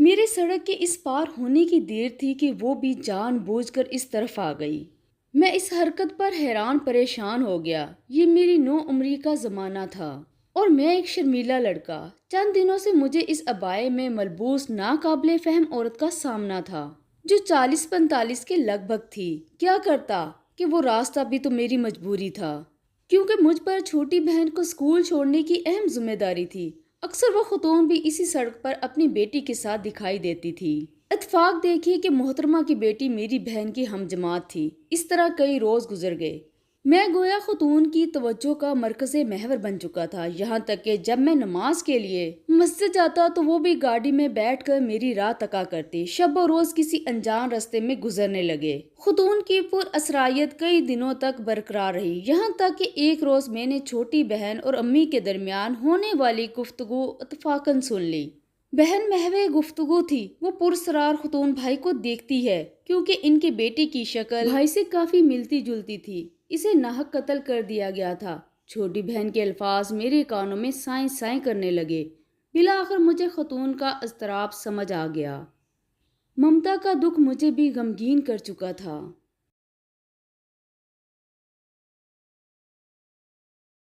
میرے سڑک کے اس پار ہونے کی دیر تھی کہ وہ بھی جان بوجھ کر اس طرف آ گئی۔ میں اس حرکت پر حیران پریشان ہو گیا۔ یہ میری نو عمری کا زمانہ تھا اور میں ایک شرمیلا لڑکا۔ چند دنوں سے مجھے اس عبائے میں ملبوس ناقابل فہم عورت کا سامنا تھا جو 40-45 کے لگ بھگ تھی۔ کیا کرتا کہ وہ راستہ بھی تو میری مجبوری تھا، کیونکہ مجھ پر چھوٹی بہن کو اسکول چھوڑنے کی اہم ذمہ داری تھی۔ اکثر وہ خاتون بھی اسی سڑک پر اپنی بیٹی کے ساتھ دکھائی دیتی تھی۔ اتفاق دیکھیے کہ محترمہ کی بیٹی میری بہن کی ہم جماعت تھی۔ اس طرح کئی روز گزر گئے۔ میں گویا خاتون کی توجہ کا مرکز محور بن چکا تھا، یہاں تک کہ جب میں نماز کے لیے مسجد جاتا تو وہ بھی گاڑی میں بیٹھ کر میری راہ تکا کرتی۔ شب و روز کسی انجان راستے میں گزرنے لگے۔ خاتون کی پر اسرائیت کئی دنوں تک برقرار رہی، یہاں تک کہ ایک روز میں نے چھوٹی بہن اور امی کے درمیان ہونے والی گفتگو اتفاقاً سن لی۔ بہن محو گفتگو تھی۔ وہ پراسرار خاتون بھائی کو دیکھتی ہے کیونکہ ان کی بیٹی کی شکل بھائی سے کافی ملتی جلتی تھی۔ اسے ناحق قتل کر دیا گیا تھا۔ چھوٹی بہن کے الفاظ میرے کانوں میں سائیں سائیں کرنے لگے۔ بالآخر مجھے خاتون کا اضطراب سمجھ آ گیا۔ ممتا کا دکھ مجھے بھی غمگین کر چکا تھا۔